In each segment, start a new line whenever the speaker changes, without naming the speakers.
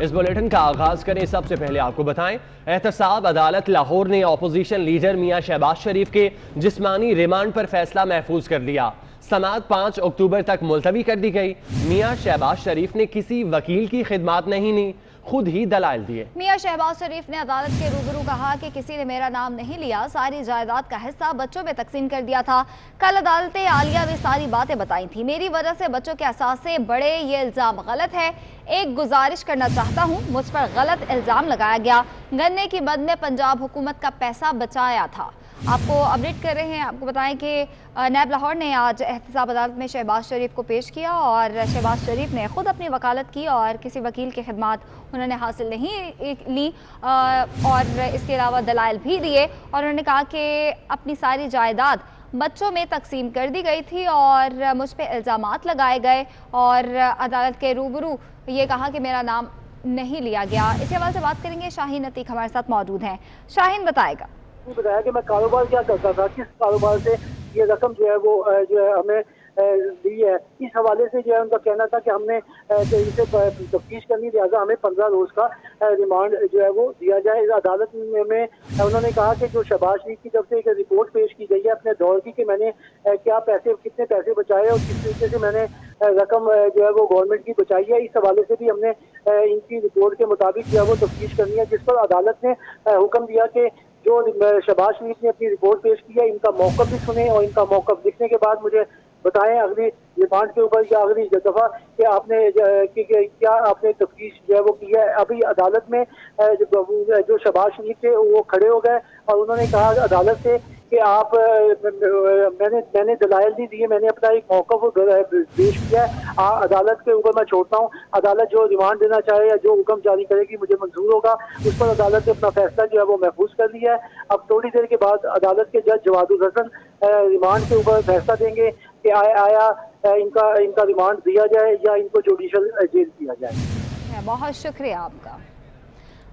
इस बुलेटिन का आगाज करें। सबसे पहले आपको बताएं, एहतसाब अदालत लाहौर ने अपोजिशन लीडर मियां शहबाज शरीफ के जिस्मानी रिमांड पर फैसला महफूज कर लिया। समाअत 5 अक्टूबर तक मुलतवी कर दी गई। मियां शहबाज शरीफ ने किसी वकील की खिदमत नहीं ली, खुद ही दलाइल दिए।
मियां शहबाज शरीफ ने अदालत के रूबरू कहा कि किसी ने मेरा नाम नहीं लिया, सारी जायदाद का हिस्सा बच्चों में तकसीम कर दिया था। कल अदालत आलिया में सारी बातें बताई थी, मेरी वजह से बच्चों के असासे बढ़े, ये इल्जाम गलत है। एक गुजारिश करना चाहता हूँ, मुझ पर गलत इल्जाम लगाया गया। गन्ने की मद में पंजाब हुकूमत का पैसा बचाया था। आपको अपडेट कर रहे हैं। आपको बताएं कि नैब लाहौर ने आज एहतसाब अदालत में शहबाज शरीफ को पेश किया और शहबाज शरीफ ने खुद अपनी वकालत की और किसी वकील की खिदमत उन्होंने हासिल नहीं ली और इसके अलावा दलाइल भी दिए और उन्होंने कहा कि अपनी सारी जायदाद बच्चों में तकसीम कर दी गई थी और मुझ पर इल्ज़ामात लगाए गए और अदालत के रूबरू ये कहा कि मेरा नाम नहीं लिया गया। इसी हवाले से बात करेंगे। शाहीन अतीक हमारे साथ मौजूद हैं। शाहीन बताएगा।
बताया कि मैं कारोबार क्या करता था, किस कारोबार से ये रकम जो है वो जो है हमें दी है, इस हवाले से जो है उनका कहना था कि हमने इसे तफ्तीश करनी, लिहाजा हमें 15 रोज का रिमांड जो है वो दिया जाए। अदालत में उन्होंने कहा कि जो शहबाज शरीफ की तरफ से एक रिपोर्ट पेश की गई है अपने दौर की कि मैंने क्या पैसे, कितने पैसे बचाए और किस तरीके से मैंने रकम जो है वो गवर्नमेंट की बचाई है, इस हवाले से भी हमने इनकी रिपोर्ट के मुताबिक जो है वो तफ्तीश करनी है, जिस पर अदालत ने हुक्म दिया कि जो शहबाज शरीफ ने अपनी रिपोर्ट पेश की है, इनका मौक़िफ़ भी सुने और इनका मौक़िफ़ लिखने के बाद मुझे बताएं अगली रिमांड के ऊपर या अगली दफा कि आपने क्या आपने तफ्तीश जो है वो की है। अभी अदालत में जो शहबाज शरीफ थे वो खड़े हो गए और उन्होंने कहा अदालत से कि आप मैंने दलाइल नहीं दिए, मैंने अपना एक मौक़िफ़ पेश किया है, अदालत के ऊपर मैं छोड़ता हूँ। अदालत जो रिमांड देना चाहे या जो हुक्म जारी करेगी मुझे मंजूर होगा, उस पर अदालत ने अपना फैसला जो है वो महफूज कर लिया है। अब थोड़ी देर के बाद अदालत के जज जवादुल हसन रिमांड के ऊपर फैसला देंगे कि आया इनका रिमांड दिया जाए या इनको जुडिशल जेल किया जाए।
बहुत शुक्रिया आपका।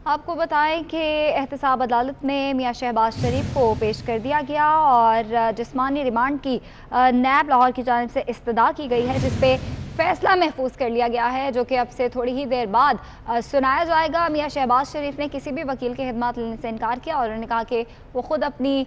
आपको बताएं कि एहतसाब अदालत में मियां शहबाज शरीफ को पेश कर दिया गया और जिस्मानी रिमांड की नैब लाहौर की जानिब से इस्तदा की गई है, जिसपे फैसला महफूज कर लिया गया है, जो कि अब से थोड़ी ही देर बाद सुनाया जाएगा। मियां शहबाज शरीफ ने किसी भी वकील की खिदमत लेने से इनकार किया और उन्होंने कहा कि वो खुद अपनी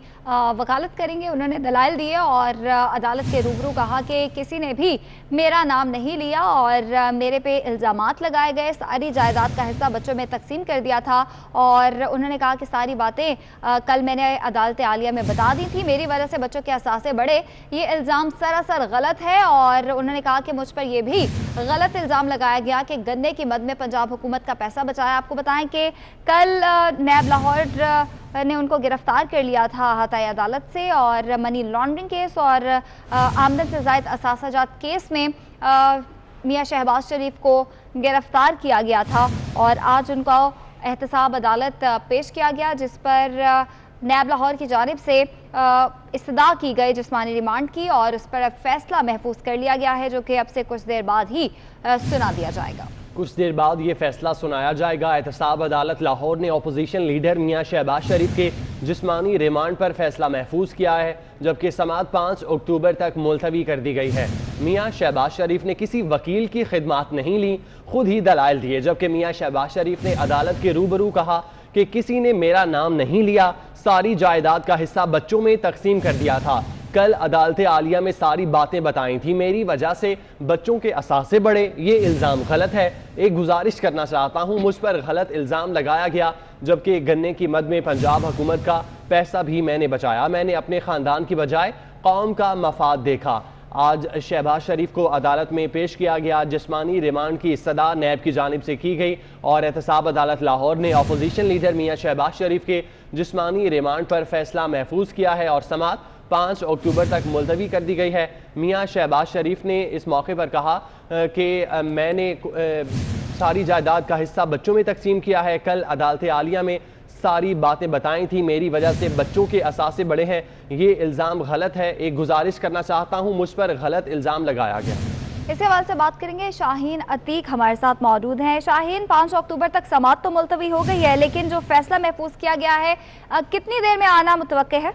वकालत करेंगे। उन्होंने दलाइल दिए और अदालत के रूबरू कहा कि किसी ने भी मेरा नाम नहीं लिया और मेरे पे इल्ज़ामात लगाए गए, सारी जायदाद का हिस्सा बच्चों में तकसीम कर दिया था और उन्होंने कहा कि सारी बातें कल मैंने अदालत आलिया में बता दी थी, मेरी वजह से बच्चों के असासे बढ़े, ये इल्ज़ाम सरासर गलत है। और उन्होंने कहा कि मुझ पर ये भी गलत इल्ज़ाम लगाया गया कि गन्ने की मद में पंजाब हुकूमत का पैसा बचाया। आपको बताएं कि कल नैब लाहौर ने उनको गिरफ्तार कर लिया था अहाताई अदालत से और मनी लॉन्ड्रिंग केस और आमदन से ज़ायद असासाजात केस में मियां शहबाज शरीफ को गिरफ्तार किया गया था और आज उनको एहतसाब अदालत पेश किया गया, जिस पर नैब लाहौर की जानिब से इस्तदा की गई जिस्मानी रिमांड की और उस पर फैसला महफूज कर लिया गया है, जो कि अब से कुछ देर बाद ही सुना दिया जाएगा।
कुछ देर बाद ये फैसला सुनाया जाएगा। एहतसाब अदालत लाहौर ने अपोजिशन लीडर मियां शहबाज शरीफ के जिस्मानी रिमांड पर फैसला महफूज किया है, जबकि समाअत 5 अक्टूबर तक मुलतवी कर दी गई है। मियां शहबाज शरीफ ने किसी वकील की खिदमत नहीं ली, खुद ही दलाइल दिए, जबकि मियां शहबाज शरीफ ने अदालत के रूबरू कहा कि किसी ने मेरा नाम नहीं लिया, सारी जायदाद का हिस्सा बच्चों में तकसीम कर दिया था। कल अदालत आलिया में सारी बातें बताई थी, मेरी वजह से बच्चों के असासे बढ़े, ये इल्ज़ाम गलत है। एक गुजारिश करना चाहता हूँ, मुझ पर गलत इल्ज़ाम लगाया गया, जबकि गन्ने की मद में पंजाब हुकूमत का पैसा भी मैंने बचाया। मैंने अपने ख़ानदान की बजाय कौम का मफाद देखा। आज शहबाज शरीफ को अदालत में पेश किया गया। जिस्मानी रिमांड की इस्तदा नैब की जानिब से की गई और एहतसाब अदालत लाहौर ने अपोजिशन लीडर मियां शहबाज शरीफ के जिस्मानी रिमांड पर फैसला महफूज किया है और समाअत 5 अक्टूबर तक मुलतवी कर दी गई है। मियां शहबाज शरीफ ने इस मौके पर कहा कि मैंने सारी जायदाद का हिस्सा बच्चों में तकसीम किया है। कल अदालत आलिया में सारी बातें बताई थी, मेरी वजह से बच्चों के असासे बढ़े हैं, ये इल्ज़ाम गलत है। एक गुजारिश करना चाहता हूँ, मुझ पर गलत इल्ज़ाम लगाया गया।
इस हवाले से बात करेंगे। शाहीन अतीक हमारे साथ मौजूद हैं। शाहीन, 5 अक्टूबर तक समाअत तो मुलतवी हो गई है, लेकिन जो फैसला महफूज किया गया है कितनी देर में आना मुतवक्के है?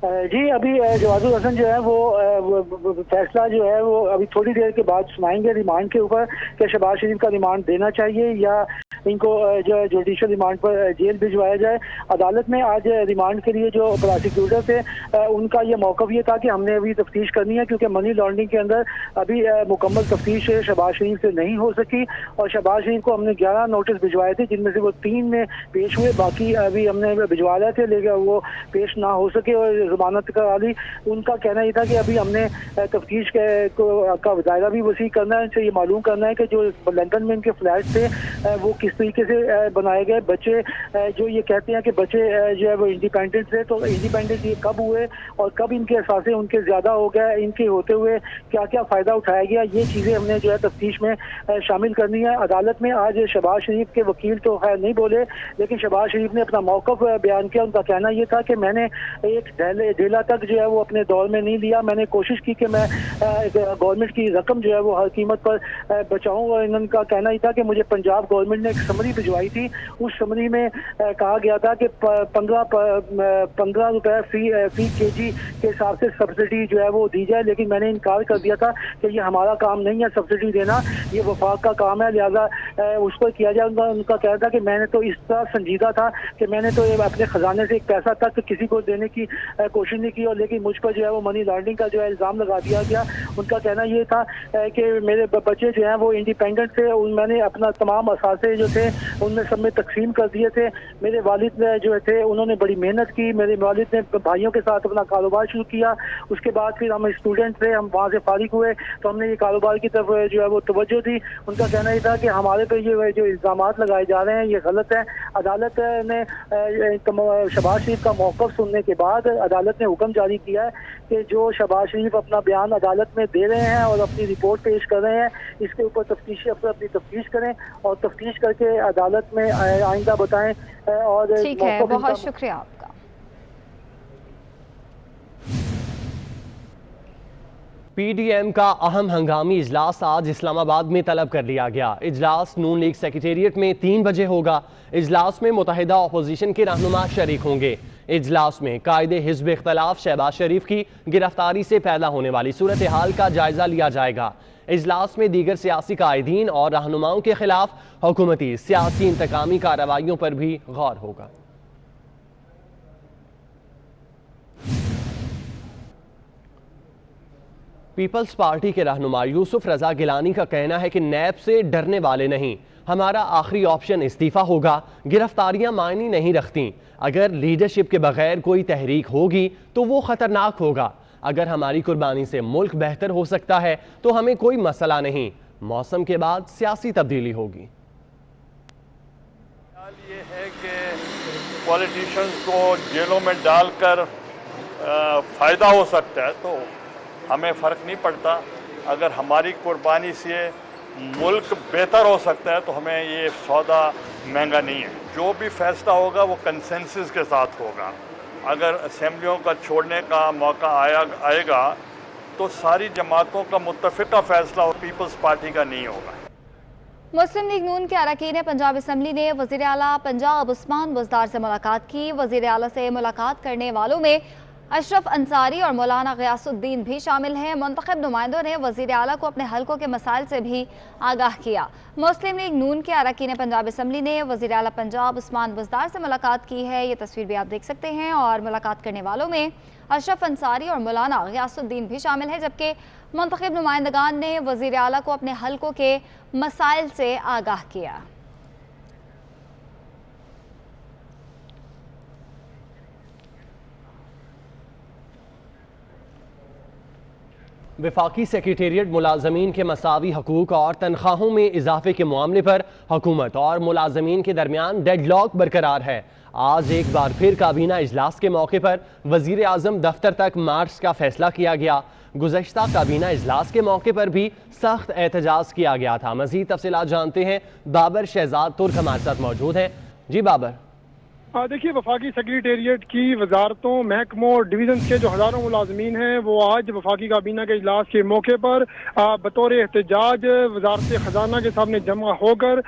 जी, अभी जवादुल हसन जो है वो फैसला जो है वो अभी थोड़ी देर के बाद सुनाएंगे रिमांड के ऊपर कि शहबाज शरीफ का रिमांड देना चाहिए या इनको जो है जुडिशल रिमांड पर जेल भिजवाया जाए। अदालत में आज रिमांड के लिए जो प्रोसिक्यूटर थे उनका ये मौक़िफ़ ये था कि हमने अभी तफ्तीश करनी है, क्योंकि मनी लॉन्ड्रिंग के अंदर अभी मुकम्मल तफ्तीश शहबाज शरीफ से नहीं हो सकी और शहबाज शरीफ को हमने 11 नोटिस भिजवाए थे, जिनमें से वो 3 में पेश हुए, बाकी अभी हमने भिजवा रहे थे लेकिन वो पेश ना हो सके और जमानत करा ली। उनका कहना ये था कि अभी हमने तफ्तीश का दायरा भी वसी करना है, ये मालूम करना है कि जो लंदन में इनके फ्लैट थे वो किस तरीके से बनाए गए। बच्चे जो ये कहते हैं कि बच्चे जो है वो इंडिपेंडेंट थे, तो इंडिपेंडेंट ये कब हुए और कब इनके एहसास उनके ज़्यादा हो गए, इनके होते हुए क्या क्या फ़ायदा उठाया गया, ये चीज़ें हमने जो है तफ्तीश में शामिल करनी है। अदालत में आज शहबाज शरीफ के वकील तो खैर नहीं बोले, लेकिन शहबाज शरीफ ने अपना मौक़िफ़ बयान किया। उनका कहना ये था कि मैंने एक ढेला तक जो है वो अपने दौर में नहीं लिया, मैंने कोशिश की कि मैं गवर्नमेंट की रकम जो है वो हर कीमत पर बचाऊं। और इनका कहना ही था कि मुझे पंजाब गवर्नमेंट ने एक समरी भिजवाई थी, उस समरी में कहा गया था कि 15 रुपए फी केजी के हिसाब से सब्सिडी जो है वो दी जाए, लेकिन मैंने इनकार कर दिया था कि ये हमारा काम नहीं है सब्सिडी देना, ये वफाक का काम है, लिहाजा उस पर किया जाए। उनका कहना था कि मैंने तो इस तरह संजीदा था कि मैंने तो अपने खजाने से एक पैसा तक किसी को देने की कोशिश नहीं की, और लेकिन मुझ पर जो है वो मनी लॉन्ड्रिंग का जो है इल्ज़ाम लगा दिया गया। उनका कहना ये था कि मेरे बच्चे जो हैं वो इंडिपेंडेंट थे, मैंने अपना तमाम असासे जो थे उनमें सब में तकसीम कर दिए थे। मेरे वालिद जो थे उन्होंने बड़ी मेहनत की, मेरे वालिद ने भाइयों के साथ अपना कारोबार शुरू किया, उसके बाद फिर हम स्टूडेंट थे, हम वहाँ से फारिग हुए तो हमने ये कारोबार की तरफ जो है वो तवज्जो दी। उनका कहना ये था कि हमारे पे ये जो इल्ज़ाम लगाए जा रहे हैं ये गलत है। अदालत ने शहबाज शरीफ का मौक़िफ़ सुनने के बाद अदालत ने हुक्म जारी किया है कि जो शहबाज शरीफ अपना बयान अदालत में दे रहे हैं और अपनी रिपोर्ट पेश कर रहे हैं, इसके ऊपर तफ्तीशी अफसर अपनी तफ्तीश करें और तफ्तीश करके अदालत में आइंदा बताएं। और
ठीक है, बहुत शुक्रिया आपका।
पीडीएम का अहम हंगामी इजलास आज इस्लामाबाद में तलब कर लिया गया। इजलास नून लीग सेक्रेटेरिएट में 3 बजे होगा। इजलास में मुतहिदा अपोजिशन के रहनुमा शरीक होंगे। इजलास में कायदे हिज़्ब इख्तलाफ शहबाज शरीफ की गिरफ्तारी से पैदा होने वाली सूरत हाल का जायजा लिया जाएगा। इजलास में दीगर सियासी कायदीन और रहनुमाओं के खिलाफ हुकूमती सियासी इंतकामी कार्रवाइयों पर भी गौर होगा। पीपल्स पार्टी के रहनुमा यूसुफ रजा गिलानी का कहना है कि नैब से डरने वाले नहीं, हमारा आखिरी ऑप्शन इस्तीफा होगा। गिरफ्तारियां मायने नहीं रखती। अगर लीडरशिप के बगैर कोई तहरीक होगी तो वो खतरनाक होगा। अगर हमारी कुर्बानी से मुल्क बेहतर हो सकता है तो हमें कोई मसला नहीं। मौसम के बाद सियासी तब्दीली होगी।
ये है कि पॉलिटिशियंस को जेलों में डालकर फ़ायदा हो सकता है, तो हमें फ़र्क नहीं पड़ता। अगर हमारी कुर्बानी से मुल्क बेहतर हो सकता है तो हमें ये सौदा महंगा नहीं है। जो भी फैसला होगा वो कंसेंसस के साथ होगा। अगर असेंबलियों का छोड़ने का मौका आएगा तो सारी जमातों का मुत्तफ़िका फैसला पीपल्स पार्टी का नहीं होगा।
मुस्लिम लीग नून के अरकान पंजाब असम्बली ने वज़ीर आला पंजाब उस्मान बुज़दार से मुलाकात की। वज़ीर आला से मुलाकात करने वालों में अशरफ अंसारी और मौलाना ग़ियासुद्दीन भी शामिल हैं। मुंतखब नुमाइंदों ने वज़ीर आला को अपने हलकों के मसाइल से भी आगाह किया। मुस्लिम लीग नून के अरकान पंजाब असम्बली ने वज़ीर आला पंजाब उस्मान बुज़दार से मुलाकात की है। ये तस्वीर भी आप देख सकते हैं। और मुलाकात करने वालों में अशरफ अंसारी और मौलाना ग़ियासुद्दीन भी शामिल हैं, जबकि मुंतखब नुमाइंदगान ने वज़ीर आला को अपने हलकों के मसाइल से आगाह किया।
वफाकी सेक्रेटेरिएट मुलाजमीन के मसावी हकूक और तनख्वाहों में इजाफे के मामले पर हुकूमत और मुलाजमीन के दरमियान डेडलॉक बरकरार है। आज एक बार फिर काबीना इजलास के मौके पर वजीर आजम दफ्तर तक मार्च का फैसला किया गया। गुज़श्ता काबीना इजलास के मौके पर भी सख्त एहतजाज किया गया था। मज़ीद तफसीलात जानते हैं, बाबर शहजाद तुर्क हमारे साथ मौजूद हैं। जी बाबर।
देखिए, वफाकी सेक्रेटेरिएट की वजारतों, महकमों और डिवीजन के जो हज़ारों मुलाजमीन हैं वो आज वफाकी काबीना के इजलास के मौके पर बतौर एहतजाज वजारत खजाना के सामने जमा होकर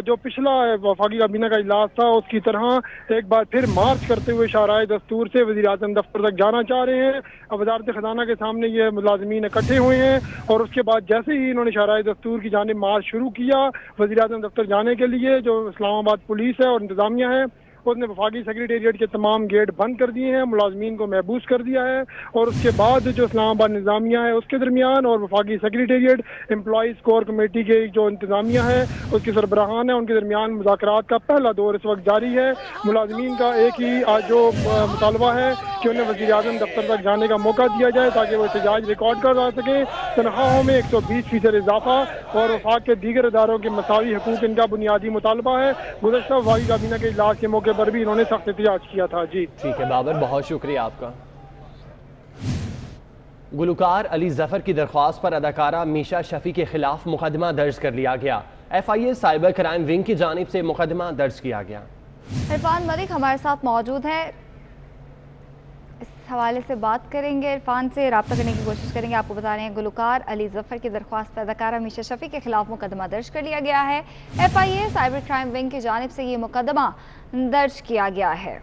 जो पिछला वफाकी काबीना का इजलास था उसकी तरह एक बार फिर मार्च करते हुए शाहराए दस्तूर से वज़ीर आज़म दफ्तर तक जाना चाह रहे हैं। वजारत खजाना के सामने ये मुलाजमीन इकट्ठे हुए हैं और उसके बाद जैसे ही इन्होंने शाहराए दस्तूर की जानिब मार्च शुरू किया वज़ीर आज़म दफ्तर जाने के लिए, जो इस्लामाबाद पुलिस है और इंतजामिया है उसने वफाकी सेक्रेटेरिएट के तमाम गेट बंद कर दिए हैं, मुलाजमीन को महबूस कर दिया है और उसके बाद जो इस्लामाबाद निज़ामिया है उसके दरमियान और वफाकी सेक्रेटेरिएट एम्प्लॉइज़ कोर कमेटी के जो इंतजामिया है उसके सरबराहान है उनके दरमियान मुज़ाकरात का पहला दौर इस वक्त जारी है। मुलाजमीन का एक ही आज जो मुतालबा है कि उन्हें वज़ीर आज़म दफ्तर तक जाने का मौका दिया जाए ताकि वो एहतजाज रिकॉर्ड कर सकें। तनख्वाहों में 120% इजाफा और वफाक के दीगर इदारों के मसावी हकूक़ इनका बुनियादी मुतालबा है। गुज़श्ता वफाकी काबीना के इजलास के मौके पर भी इन्होंने सख्त एहतजाज किया था। जी
ठीक है बाबर, बहुत शुक्रिया आपका। गुलकार अली जफर की दरख्वास्त पर अदाकारा मीशा शफी के खिलाफ मुकदमा दर्ज कर लिया गया। FIA साइबर क्राइम विंग की जानिब से मुकदमा दर्ज किया गया।
इरफान मलिक हमारे साथ मौजूद है, इस हवाले से बात करेंगे, इरफान से रब्ता करने की कोशिश करेंगे। आपको बता रहे हैं गुलकार अली जफर की दरख्वास्त पर अदाकारा मीशा शफी के खिलाफ मुकदमा दर्ज कर लिया गया है। FIA साइबर क्राइम विंग की जानिब से ये मुकदमा दर्ज किया गया है।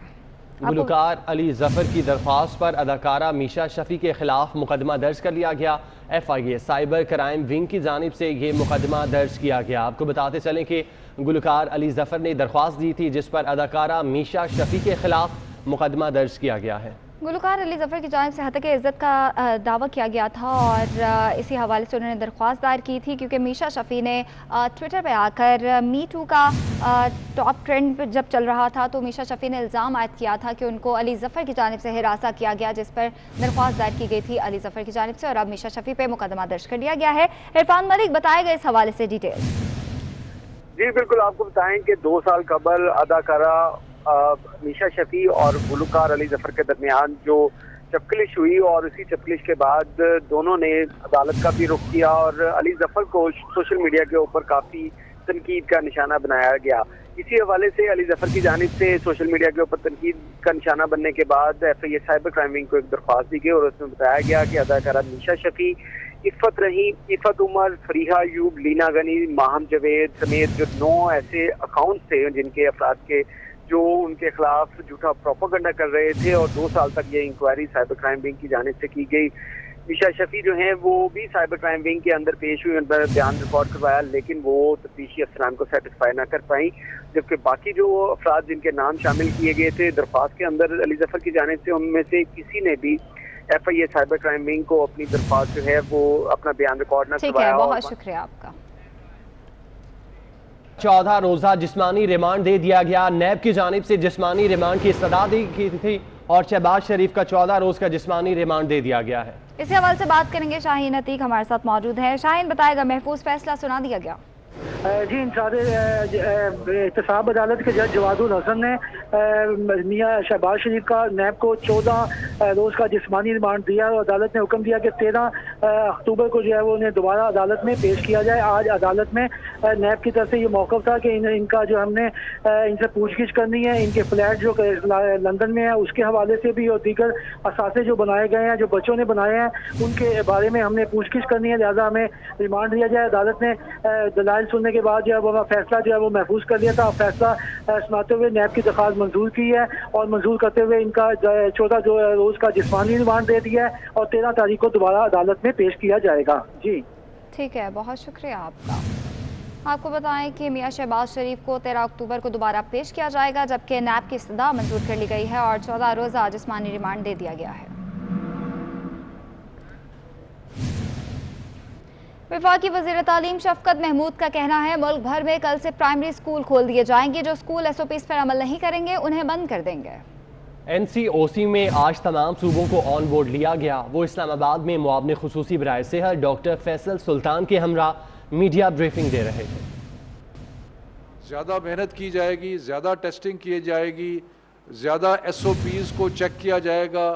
गुलकार अली जफर की दरख्वास्त पर अदाकारा मीशा शफी के खिलाफ मुकदमा दर्ज कर लिया गया। FIA साइबर क्राइम विंग की जानिब से ये मुकदमा दर्ज किया गया। आपको बताते चलें कि गुलकार अली जफर ने दरख्वास्त दी थी जिस पर अदाकारा मीशा शफी के खिलाफ मुकदमा दर्ज किया गया है।
गुलकार अली जफर की जानिब से हतके इज़्ज़त का दावा किया गया था और इसी हवाले से उन्होंने दरख्वास्त दायर की थी क्योंकि मीशा शफी ने ट्विटर पे आकर मी टू का टॉप ट्रेंड जब चल रहा था तो मीशा शफी ने इल्ज़ाम आयद किया था कि उनको अली जफर की जानिब से हिरासा किया गया, जिस पर दरख्वास्त दायर की गई थी अली जफर की जानिब से और अब मीशा शफी पे मुकदमा दर्ज कर लिया गया है। इरफान मलिक बताएगा इस हवाले से डिटेल।
जी बिल्कुल, आपको बताएं कि 2 साल कबल अदाकारा मीशा शफी और गुलकार अली जफर के दरमियान जो चपकलिश हुई और उसी चपकलिश के बाद दोनों ने अदालत का भी रुख किया और अली जफर को सोशल मीडिया के ऊपर काफ़ी तनकीद का निशाना बनाया गया। इसी हवाले से अली जफर की जानिब से सोशल मीडिया के ऊपर तनकीद का निशाना बनने के बाद FIA साइबर क्राइम विंग को एक दरख्वास्त दी गई और उसमें बताया गया कि अदाकारा मीशा शफी, इफ़त रहीम, इफ़त उमर, फरीहा अयूब, लीना गनी, माहम जवेद समेत जो 9 ऐसे अकाउंट्स थे जिनके अफराद के जो उनके खिलाफ झूठा प्रोपेगेंडा कर रहे थे और 2 साल तक ये इंक्वायरी साइबर क्राइम विंग की जानिब से की गई। मीशा शफी जो हैं वो भी साइबर क्राइम विंग के अंदर पेश हुई, उन पर बयान रिकॉर्ड करवाया लेकिन वो तफ्तीशी अफसरान को सेटिस्फाई ना कर पाई, जबकि बाकी जो अफराद जिनके नाम शामिल किए गए थे दरख्वास्त के अंदर अली जफर की जानिब से, उनमें से किसी ने भी FIA साइबर क्राइम विंग को अपनी दरख्वास्त जो है वो अपना बयान रिकॉर्ड न करवाया।
बहुत शुक्रिया आपका।
14 रोजा जिस्मानी रिमांड दे दिया गया। नैब की जानिब से जिस्मानी रिमांड की इस्तदा दी की थी और शहबाज शरीफ का 14 रोज का जिस्मानी रिमांड दे दिया गया है।
इसी हवाले से बात करेंगे, शाहीन अतीक हमारे साथ मौजूद है। शाहीन बताएगा, महफूज फैसला सुना दिया गया।
जी एहतसाब अदालत के जज जवादुल हसन ने मियां शहबाज शरीफ का नैब को 14 रोज़ का जिस्मानी रिमांड दिया और अदालत ने हुक्म दिया कि 13 अक्टूबर को जो है वो उन्हें दोबारा अदालत में पेश किया जाए। आज अदालत में नैब की तरफ से ये मौक़िफ़ था कि इनका जो हमने इनसे पूछगिछ करनी है, इनके फ्लैट जो लंदन में है उसके हवाले से भी और दीगर असासे जो बनाए गए हैं, जो बच्चों ने बनाए हैं, उनके बारे में हमने पूछगिछ करनी है, लिहाजा हमें रिमांड दिया जाए। अदालत ने दलाइल सुनने के बाद जो है वो फैसला जो है वो महफूज कर लिया था। फैसला सुनाते हुए नैब की दरख्वास्त मंजूर की है और मंजूर करते हुए इनका 14 रोज का जिस्मानी रिमांड दे दिया है और 13 तारीख को दोबारा अदालत में पेश किया जाएगा। जी
ठीक है, बहुत शुक्रिया आपका। आपको बताएं कि मियां शहबाज शरीफ को 13 अक्टूबर को दोबारा पेश किया जाएगा, जबकि नैब की इस्तदा मंजूर कर ली गई है और 14 रोज़ा जिस्मानी रिमांड दे दिया गया है। वफाकी वज़ीर तालीम शफकत महमूद का कहना है मुल्क भर में कल से प्राइमरी स्कूल खोल दिए जाएंगे। जो स्कूल SOPs पर अमल नहीं करेंगे उन्हें बंद कर देंगे।
NCOC में आज तमाम सूबों को ऑन बोर्ड लिया गया। वो इस्लामाबाद में मुआवने खुसूसी बराए सेहत डॉक्टर फैसल सुल्तान के हमरा मीडिया ब्रीफिंग दे रहे थे।
ज़्यादा मेहनत की जाएगी, ज़्यादा टेस्टिंग की जाएगी, ज़्यादा SOPs को चेक किया जाएगा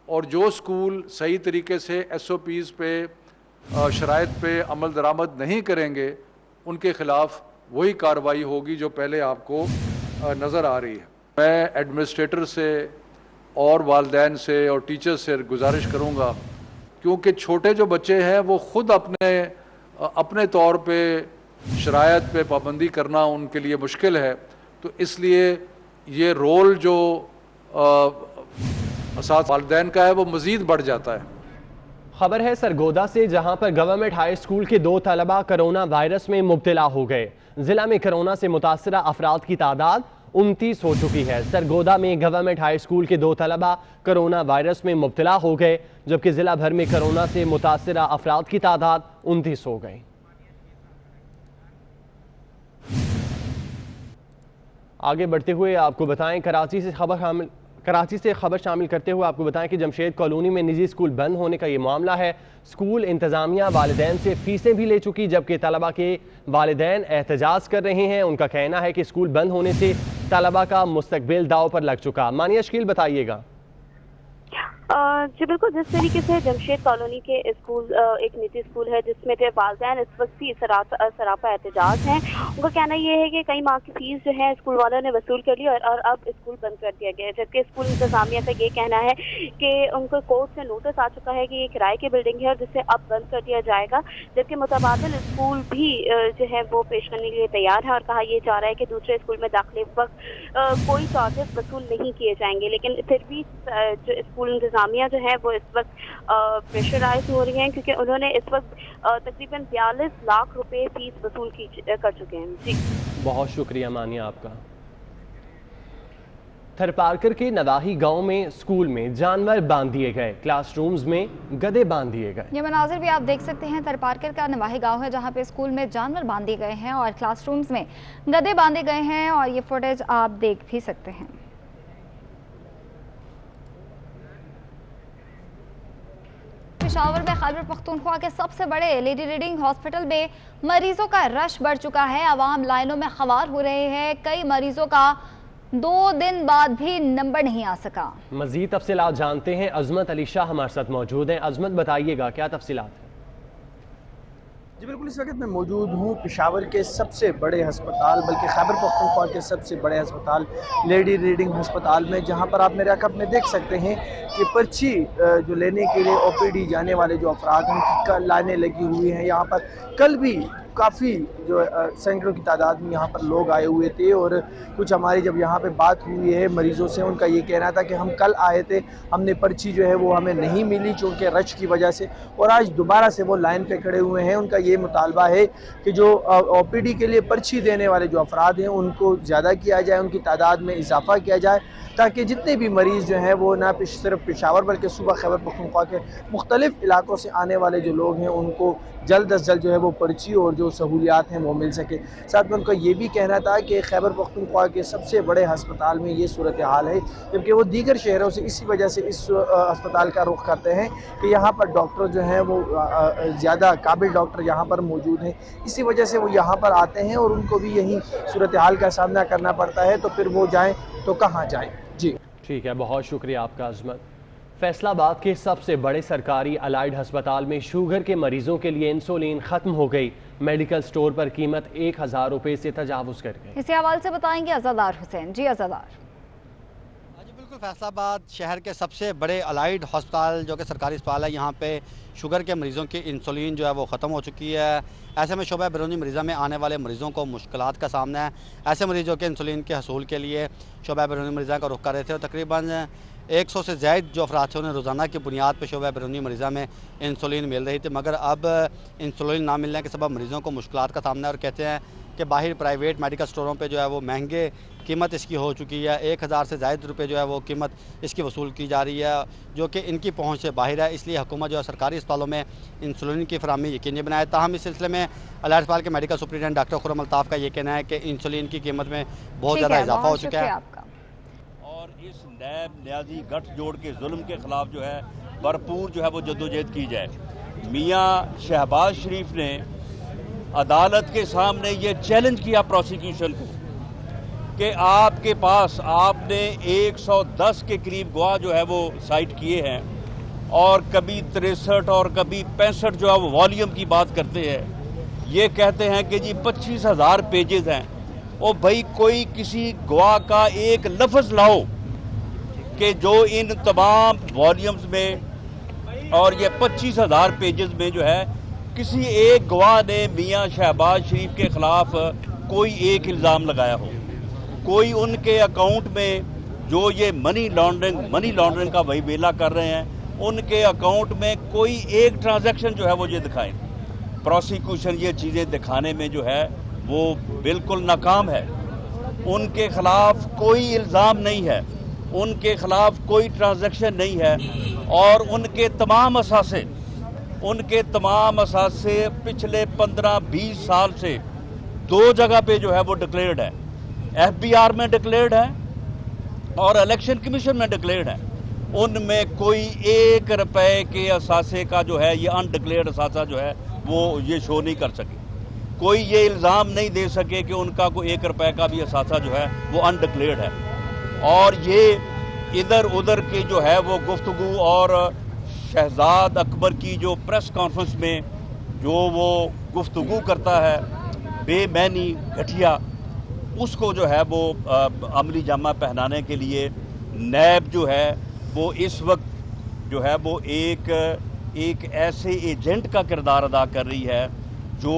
और जो स्कूल सही तरीके से SOPs पे शराइत पे अमल दरामद नहीं करेंगे उनके ख़िलाफ़ वही कार्रवाई होगी जो पहले आपको नज़र आ रही है। मैं एडमिनिस्ट्रेटर से और वालिदैन से और टीचर्स से गुजारिश करूंगा, क्योंकि छोटे जो बच्चे हैं वो ख़ुद अपने तौर पे शरायत पे पाबंदी करना उनके लिए मुश्किल है, तो इसलिए ये रोल जो वालिदैन का है वो मज़ीद बढ़ जाता है।
खबर है सरगोदा से, जहां पर गवर्नमेंट हाई स्कूल के 2 तलबा कोरोना वायरस में मुब्तला हो गए। जिला में कोरोना से मुतासरा अफराद की तादाद 29 हो चुकी है। सरगोदा में गवर्नमेंट हाई स्कूल के 2 तलबा कोरोना वायरस में मुब्तला हो गए, जबकि जिला भर में कोरोना से मुतासरा अफराद की तादाद 29 हो गई। आगे बढ़ते हुए आपको बताएं, कराची से खबर शामिल करते हुए आपको बताएं कि जमशेद कॉलोनी में निजी स्कूल बंद होने का ये मामला है। स्कूल इंतजामिया वालिदैन से फीसें भी ले चुकी, जबकि तलबा के वालिदैन एहतजाज कर रहे हैं। उनका कहना है कि स्कूल बंद होने से तलबा का मुस्तकबिल दाव पर लग चुका। मानिया शकील बताइएगा।
जी बिल्कुल, जिस तरीके से जमशेद कॉलोनी के स्कूल एक निजी स्कूल है जिसमें वालिदैन इस वक्त भी सरापा एहतजाज हैं। उनका कहना ये है कि कई माह की फीस जो है स्कूल वालों ने वसूल कर ली और अब स्कूल बंद कर दिया गया है, जबकि स्कूल इंतजामिया का ये कहना है कि उनको कोर्ट से नोटिस आ चुका है कि ये किराए की बिल्डिंग है और जिसे अब बंद कर दिया जाएगा, जबकि मुतबादिल स्कूल भी जो है वो पेश करने के लिए तैयार है और कहा यह जा रहा है कि दूसरे स्कूल में दाखिले वक्त कोई चार्जेस वसूल नहीं किए जाएंगे। लेकिन फिर भी जो स्कूल इंतजामिया जो है वो इस वक्त प्रेशराइज हो रही हैं, क्योंकि उन्होंने इस वक्त तकरीबन 42 लाख रुपए फीस वसूल कर चुके हैं। जी
बहुत शुक्रिया मानिया आपका। थरपारकर के नवाही गांव में स्कूल में जानवर बांध दिए गए, क्लासरूम्स में गधे बांध दिए गए।
ये मनाजिर भी आप देख सकते हैं। थरपारकर का नवाही गांव है जहां पे स्कूल में जानवर बांध दिए गए हैं और क्लासरूम्स में गधे बांधे गए हैं, और ये फुटेज आप देख भी सकते हैं। पेशावर में खैबर पख्तूनख्वा के सबसे बड़े लेडी रीडिंग हॉस्पिटल में मरीजों का रश बढ़ चुका है। आवाम लाइनों में खवार हो रहे हैं। कई मरीजों का 2 दिन बाद भी नंबर नहीं आ सका।
मजीद तफसीलात जानते हैं, अजमत अली शाह हमारे साथ मौजूद हैं। अजमत बताइएगा क्या तफसीलात है?
जी बिल्कुल, इस वक्त मैं मौजूद हूँ पेशावर के सबसे बड़े अस्पताल, बल्कि खैबर पख्तूनख्वा के सबसे बड़े अस्पताल लेडी रीडिंग अस्पताल में, जहाँ पर आप मेरे अकब में देख सकते हैं कि पर्ची जो लेने के लिए OPD जाने वाले जो अफराद हैं उनकी लाइनें लगी हुई हैं। यहाँ पर कल भी काफ़ी जो सैकड़ों की तादाद में यहाँ पर लोग आए हुए थे, और कुछ हमारी जब यहाँ पे बात हुई है मरीज़ों से, उनका ये कहना था कि हम कल आए थे, हमने पर्ची जो है वो हमें नहीं मिली चूँकि रश की वजह से, और आज दोबारा से वो लाइन पे खड़े हुए हैं। उनका ये मुतालबा है कि जो OPD के लिए पर्ची देने वाले जो अफराद हैं उनको ज़्यादा किया जाए, उनकी तादाद में इजाफा किया जाए, ताकि जितने भी मरीज़ जो हैं वो ना सिर्फ पेशावर बल्कि सूबा खैबर पख्तूनख्वा के मुख्तलिफ इलाकों से आने वाले जो लोग हैं उनको जल्द अज जल्द जो है वो पर्ची और जो सहूलियात हैं वो मिल सके। साथ में उनका ये भी कहना था कि खैबर पख्तूनख्वा के सबसे बड़े हस्पताल में ये सूरत हाल है, जबकि वो दीगर शहरों से इसी वजह से इस अस्पताल का रुख करते हैं कि यहाँ पर डॉक्टर जो हैं वो ज़्यादा काबिल डॉक्टर यहाँ पर मौजूद हैं, इसी वजह से वो यहाँ पर आते हैं और उनको भी यही सूरत हाल का सामना करना पड़ता है, तो फिर वो जाएँ तो कहाँ जाएँ। जी
ठीक है, बहुत शुक्रिया आपका अजमत। फैसलाबाद के सबसे बड़े सरकारी अलाइड अस्पताल में शुगर के मरीजों के लिए इंसुलिन खत्म हो गई। मेडिकल स्टोर पर कीमत 1000 रुपए से तजावुज कर गई।
इसी हवाले से बताएंगे अज़ादार हुसैन। जी अज़ादार।
बिल्कुल, फैसलाबाद शहर के सबसे बड़े अलाइड अस्पताल जो कि सरकारी अस्पताल है, यहाँ पे शुगर के मरीज़ों की इंसुलिन जो है वो ख़त्म हो चुकी है। ऐसे में शोबा बैरूनी मरीज़ा में आने वाले मरीज़ों को मुश्किलात का सामना है। ऐसे मरीज़ों के इंसुलिन के हसूल के लिए शोबा बैरूनी मरीज़ा का रुख कर रहे थे, और तकरीबन 100 से ज़ायद जो अफराद थे उन्हें रोज़ाना की बुनियाद पर शोबा बैरूनी मरीज़ा में इंसुलिन मिल रही थी, मगर अब इंसुलिन ना मिलने के सबब मरीज़ों को मुश्किलात का सामना है। और कहते हैं कि बाहर प्राइवेट मेडिकल स्टोरों पे जो है वो महंगे कीमत इसकी हो चुकी है। 1000 से ज़ायद रुपये जो है वो कीमत इसकी वसूल की जा रही है, जो कि इनकी पहुंच से बाहर है। इसलिए हुकूमत जो है सरकारी अस्पतालों में इंसुलिन की फराहमी यकीनी बनाए। ताहम इस सिलसिले में अलाइड अस्पताल के medical superintendent doctor Khurram Altaf का ये कहना है कि इंसुलिन की कीमत में बहुत ज़्यादा इजाफा हो चुका है,
और इस नैब न्याजी गठजोड़ के जुल्म के ख़िलाफ़ जो है भरपूर जो है वो जद्दोजहद की जाए। मियाँ शहबाज शरीफ ने अदालत के सामने ये चैलेंज किया प्रोसिक्यूशन को कि आपके पास आपने 110 के करीब गवाह जो है वो साइट किए हैं, और कभी 63 और कभी 65 जो है वो वॉल्यूम की बात करते हैं। ये कहते हैं कि जी 25,000 पेजेस हैं, ओ भाई कोई किसी गवाह का एक लफ्ज़ लाओ कि जो इन तमाम वॉल्यूम्स में और ये 25,000 पेजेस में जो है किसी एक गवाह ने मियाँ शहबाज शरीफ के ख़िलाफ़ कोई एक इल्ज़ाम लगाया हो, कोई उनके अकाउंट में जो ये मनी लॉन्ड्रिंग का वही बेला कर रहे हैं, उनके अकाउंट में कोई एक ट्रांजैक्शन जो है वो ये दिखाएं। प्रोसिक्यूशन ये चीज़ें दिखाने में जो है वो बिल्कुल नाकाम है। उनके ख़िलाफ़ कोई इल्ज़ाम नहीं है, उनके ख़िलाफ़ कोई ट्रांजैक्शन नहीं है और उनके तमाम असासे पिछले 15-20 साल से 2 जगह पे जो है वो डिक्लेयर्ड है, FBR में डिक्लेयर्ड है और इलेक्शन कमीशन में डिक्लेयर्ड है। उनमें कोई 1 रुपए के असासे का जो है ये अनडिक्लेयर्ड असासा जो है वो ये शो नहीं कर सके। कोई ये इल्ज़ाम नहीं दे सके कि उनका कोई 1 रुपए का भी असासा जो है वो अनडिक्लेयर्ड है। और ये इधर उधर की जो है वो गुफ्तगू और शहजाद अकबर की जो प्रेस कॉन्फ्रेंस में जो वो गुफ्तगू करता है बेमैनी घटिया, उसको जो है वो अमली जामा पहनाने के लिए नैब जो है वो इस वक्त जो है वो एक ऐसे एजेंट का किरदार अदा कर रही है जो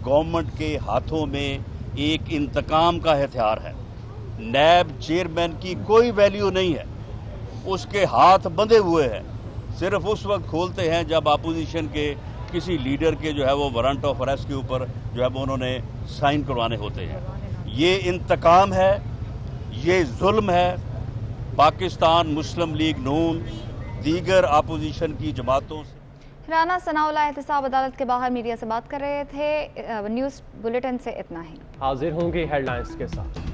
गवर्नमेंट के हाथों में एक इंतकाम का हथियार है। नैब चेयरमैन की कोई वैल्यू नहीं है, उसके हाथ बंधे हुए हैं, सिर्फ उस वक्त खोलते हैं जब अपोजिशन के किसी लीडर के जो है वो वारंट ऑफ अरेस्ट के ऊपर जो है वो उन्होंने साइन करवाने होते हैं। ये इंतकाम है, ये जुल्म है। पाकिस्तान मुस्लिम लीग नून दीगर अपोजिशन की जमातों से।
राना सनाउल्लाह एहतसाब अदालत के बाहर मीडिया से बात कर रहे थे। न्यूज़ बुलेटिन से इतना ही।
हाजिर होंगे हेडलाइंस के साथ।